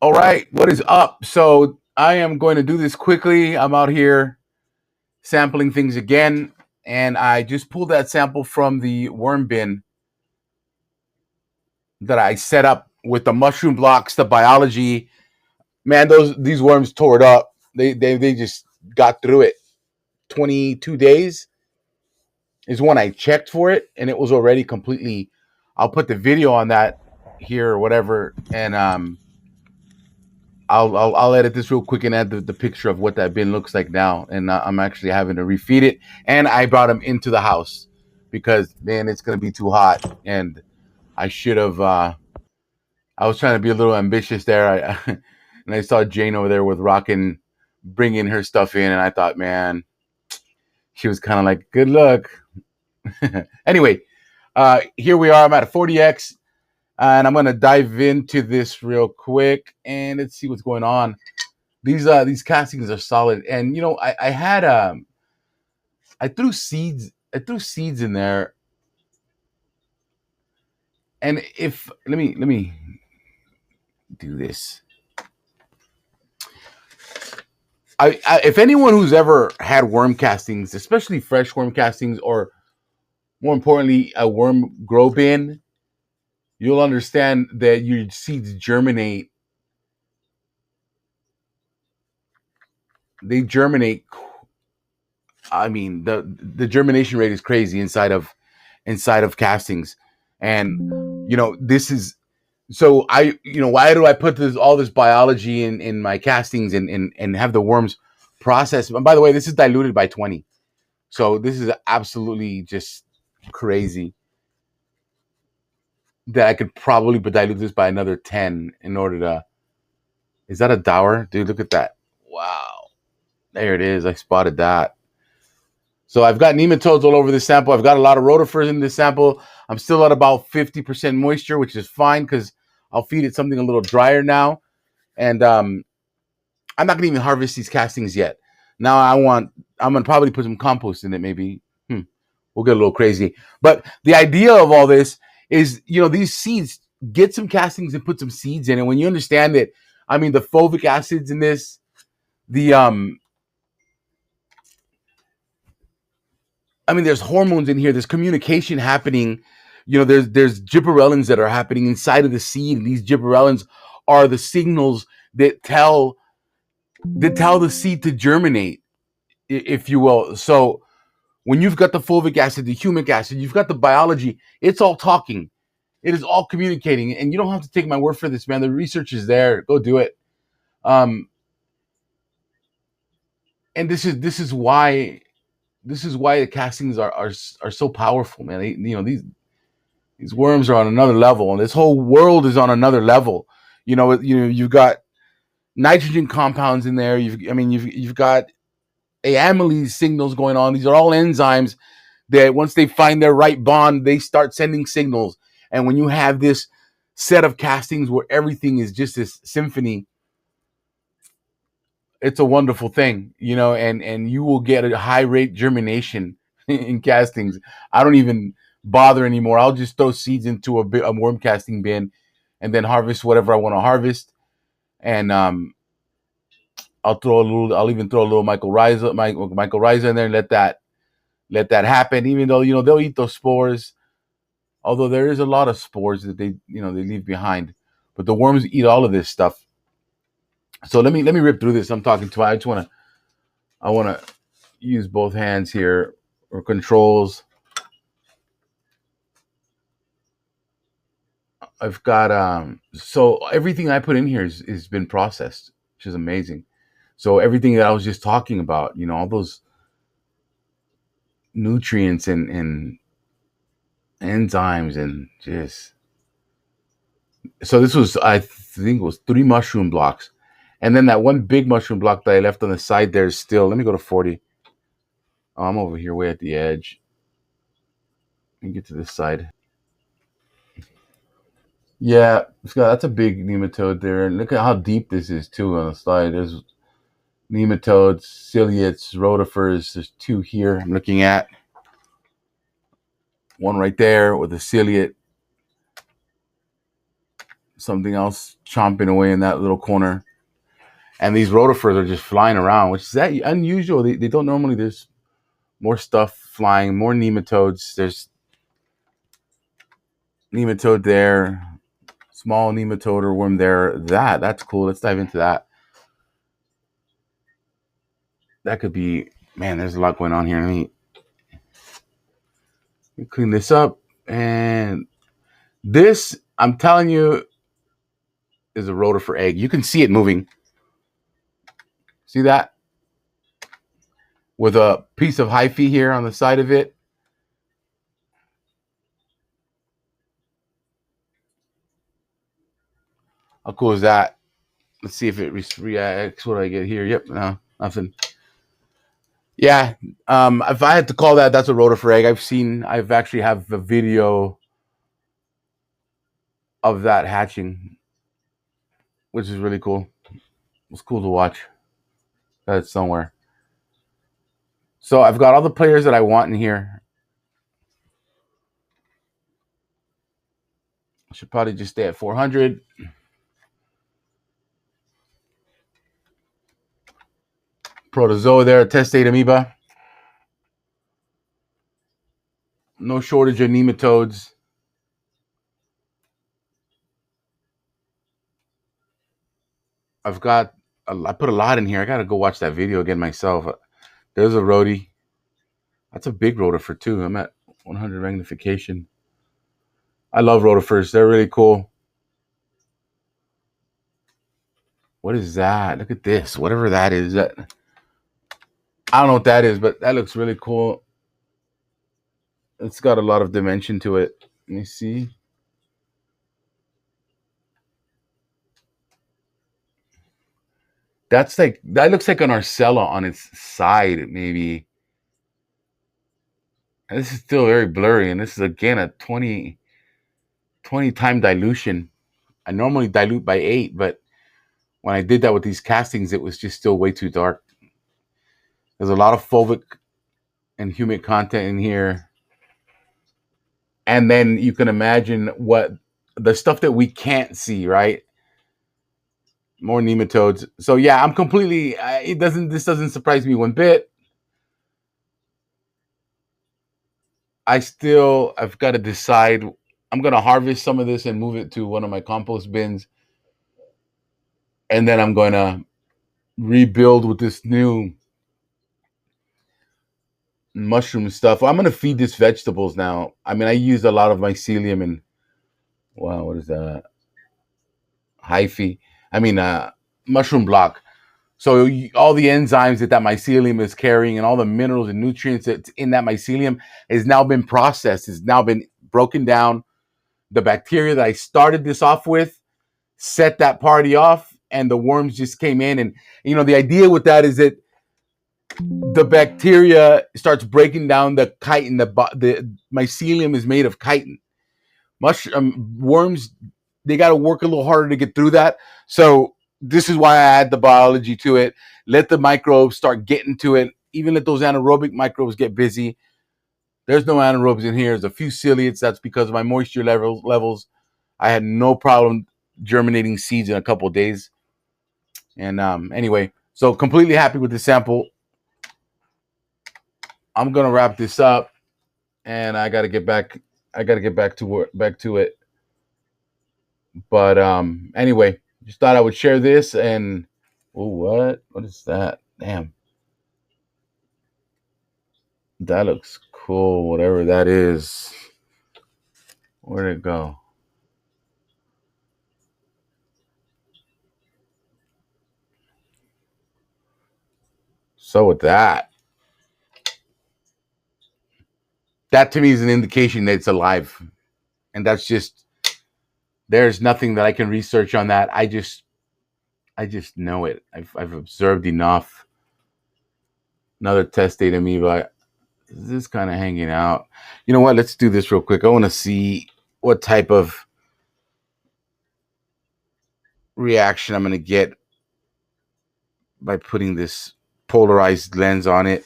All right, what is up? So I am going to do this quickly. I'm out here sampling things again, and I just pulled that sample from the worm bin that I set up with the mushroom blocks, the biology. Man, these worms tore it up. They just got through it. 22 days is when I checked for it, and it was already completely. I'll put the video on that here or whatever, and I'll edit this real quick and add the picture of what that bin looks like now. And I'm actually having to refeed it. And I brought him into the house because, man, it's going to be too hot. And I should have, I was trying to be a little ambitious there. And I saw Jane over there with Rockin' bringing her stuff in. And I thought, man, she was kind of like, good luck. Anyway, here we are. I'm at a 40X. And I'm going to dive into this real quick. And let's see what's going on. These castings are solid, and I had I threw seeds in there, and if let me do this. If anyone who's ever had worm castings, especially fresh worm castings, or more importantly a worm grow bin, you'll understand that your seeds germinate. They germinate. I mean, the germination rate is crazy inside of castings, and this is so why do I put all this biology in my castings and have the worms process. And by the way, this is diluted by 20, so this is absolutely just crazy that I could probably dilute this by another 10 in order to. Is that a dower, dude? Look at that! Wow, there it is. I spotted that. So I've got nematodes all over this sample. I've got a lot of rotifers in this sample. I'm still at about 50% moisture, which is fine because I'll feed it something a little drier now. And I'm not going to even harvest these castings yet. Now I'm going to probably put some compost in it maybe. We'll get a little crazy. But the idea of all this is, these seeds, get some castings and put some seeds in it. When you understand it, I mean, the fulvic acids in this, there's hormones in here. There's communication happening. There's gibberellins that are happening inside of the seed. These gibberellins are the signals that tell the seed to germinate, if you will. So when you've got the fulvic acid, the humic acid, you've got the biology. It's all talking. It is all communicating, and you don't have to take my word for this, man. The research is there. Go do it. And this is why the castings are so powerful, man. These worms are on another level, and this whole world is on another level. You've got nitrogen compounds in there. You've got amylase signals going on. These are all enzymes that once they find their right bond, they start sending signals. And when you have this set of castings where everything is just this symphony, it's a wonderful thing, and you will get a high rate germination in castings. I don't even bother anymore. I'll just throw seeds into a worm casting bin and then harvest whatever I want to harvest. And I'll even throw a little mycorrhiza in there and let that happen, even though they'll eat those spores. Although there is a lot of spores that they leave behind, but the worms eat all of this stuff. So let me rip through this. I'm talking to. I want to use both hands here or controls. I've got so everything I put in here is been processed, which is amazing. So everything that I was just talking about, all those nutrients and enzymes and just. So this was, I think it was 3 mushroom blocks. And then that one big mushroom block that I left on the side there is still, let me go to 40. Oh, I'm over here way at the edge. Let me get to this side. Yeah, that's a big nematode there. And look at how deep this is too on the slide. There's nematodes, ciliates, rotifers. There's 2 here I'm looking at. One right there with a ciliate. something else chomping away in that little corner. And these rotifers are just flying around, which is that unusual. They don't normally. There's more stuff flying, more nematodes. There's nematode there, small nematode or worm there. That's cool. Let's dive into that. That could be, man, there's a lot going on here. Let me clean this up. And this, I'm telling you, is a rotifer egg. You can see it moving. See that? With a piece of hyphae here on the side of it. How cool is that? Let's see if it reacts. What do I get here? Yep, no, nothing. Yeah, if I had to call that, that's a rotifer egg. I've actually have a video of that hatching, which is really cool. It's cool to watch. That's somewhere. So I've got all the players that I want in here. I should probably just stay at 400. Protozoa there, testate amoeba. No shortage of nematodes. I put a lot in here. I got to go watch that video again myself. There's a roti. That's a big rotifer too. I'm at 100 magnification. I love rotifers. They're really cool. What is that? Look at this. Whatever that is. I don't know what that is, but that looks really cool. It's got a lot of dimension to it. Let me see. That looks like an Arcella on its side, maybe. And this is still very blurry, and this is again a 20 time dilution. I normally dilute by 8, but when I did that with these castings, it was just still way too dark. There's a lot of fulvic and humic content in here. And then you can imagine what the stuff that we can't see, right? More nematodes. So yeah, I'm completely. This doesn't surprise me one bit. I've got to decide. I'm gonna harvest some of this and move it to one of my compost bins, and then I'm gonna rebuild with this new mushroom stuff. I'm gonna feed this vegetables now. I mean, I used a lot of mycelium and wow, what is that? Hyphae. I mean, mushroom block. So all the enzymes that mycelium is carrying and all the minerals and nutrients that's in that mycelium has now been processed. Has now been broken down. The bacteria that I started this off with set that party off, and the worms just came in. And the idea with that is that the bacteria starts breaking down the chitin. The mycelium is made of chitin. Worms, they got to work a little harder to get through that. So this is why I add the biology to it. Let the microbes start getting to it. Even let those anaerobic microbes get busy. There's no anaerobes in here. There's a few ciliates. That's because of my moisture levels. I had no problem germinating seeds in a couple of days. And anyway, so completely happy with the sample. I'm gonna wrap this up, and I gotta get back. to it. But anyway, just thought I would share this. And what is that? Damn, that looks cool. Whatever that is. Where'd it go? So with that to me is an indication that it's alive, and that's just, there's nothing that I can research on that. I just know it. I've observed enough. Another testate amoeba. This is kind of hanging out. You know what? Let's do this real quick. I want to see what type of reaction I'm going to get by putting this polarized lens on it.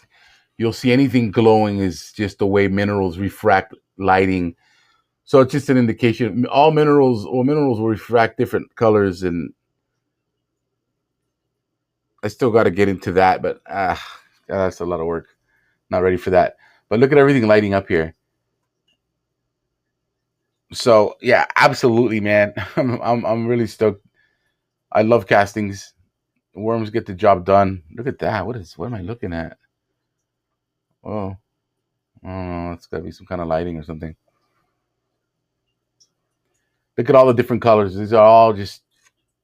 You'll see anything glowing is just the way minerals refract lighting. So it's just an indication. All minerals, or minerals, will refract different colors, and I still got to get into that, but that's a lot of work. Not ready for that. But look at everything lighting up here. So yeah, absolutely, man. I'm really stoked. I love castings. Worms get the job done. Look at that. What am I looking at? Oh, oh, it's gotta be some kind of lighting or something. Look at all the different colors. These are all just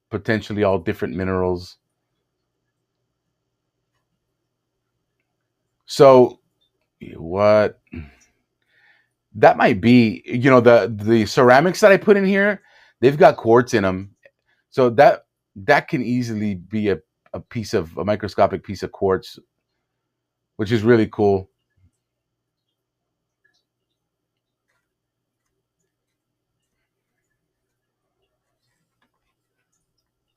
potentially all different minerals. So what that might be, the ceramics that I put in here, they've got quartz in them. So that can easily be a microscopic piece of quartz, which is really cool.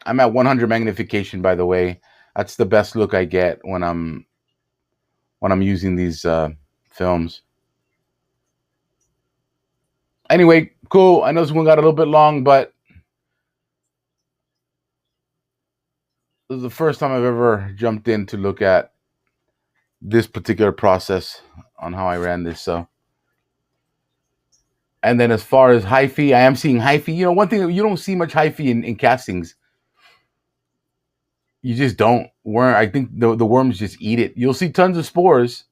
I'm at 100 magnification, by the way. That's the best look I get when I'm using these films. Anyway, cool. I know this one got a little bit long, but this is the first time I've ever jumped in to look at this particular process on how I ran this. So, and then as far as hyphae, I am seeing hyphae. One thing, you don't see much hyphae in castings. You just don't. I think the worms just eat it. You'll see tons of spores.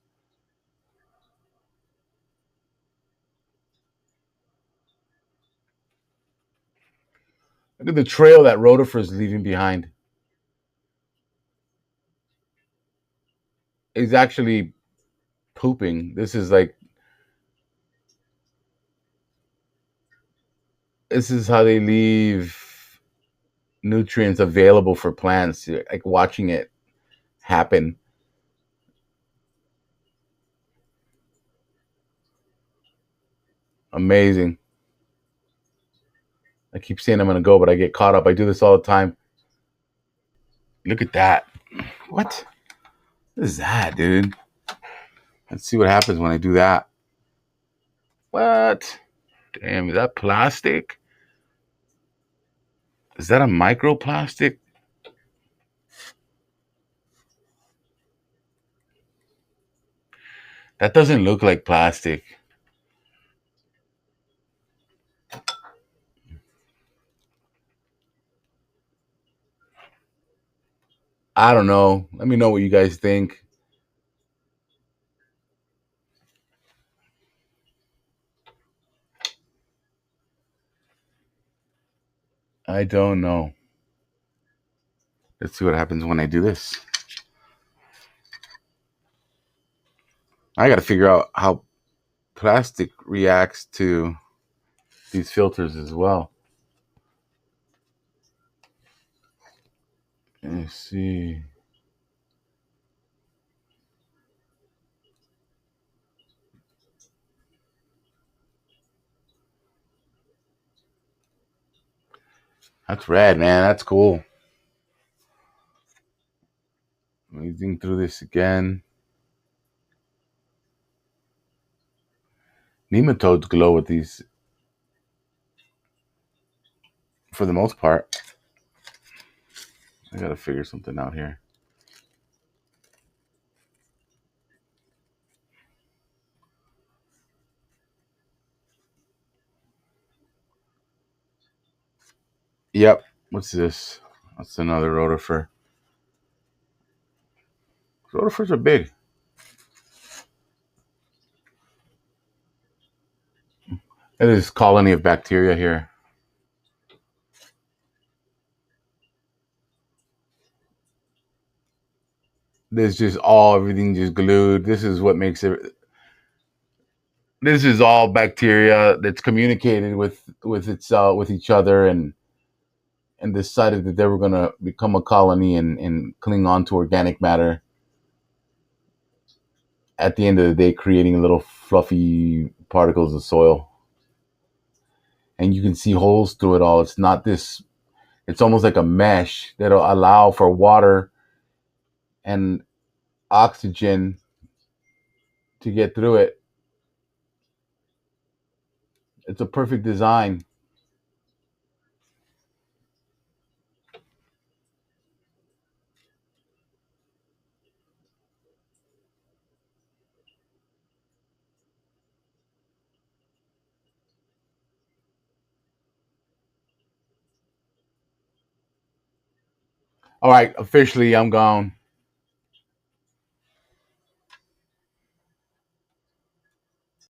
Look at the trail that rotifer is leaving behind. He's actually pooping. This is how they leave nutrients available for plants. Like watching it happen. Amazing. I keep saying I'm gonna go, but I get caught up. I do this all the time. Look at that. What? What is that, dude? Let's see what happens when I do that. What? Damn, is that plastic? Is that a microplastic? That doesn't look like plastic. I don't know. Let me know what you guys think. I don't know. Let's see what happens when I do this. I got to figure out how plastic reacts to these filters as well. Let's see. That's rad, man. That's cool. Let me think through this again. Nematodes glow with these for the most part. I got to figure something out here. Yep. What's this? That's another rotifer. Rotifers are big. It is colony of bacteria here. There's just everything just glued. This is what makes it. This is all bacteria that's communicated with each other and decided that they were gonna become a colony and cling on to organic matter. At the end of the day, creating little fluffy particles of soil, and you can see holes through it all. It's not this. It's almost like a mesh that'll allow for water and oxygen to get through it. It's a perfect design. All right, officially, I'm gone.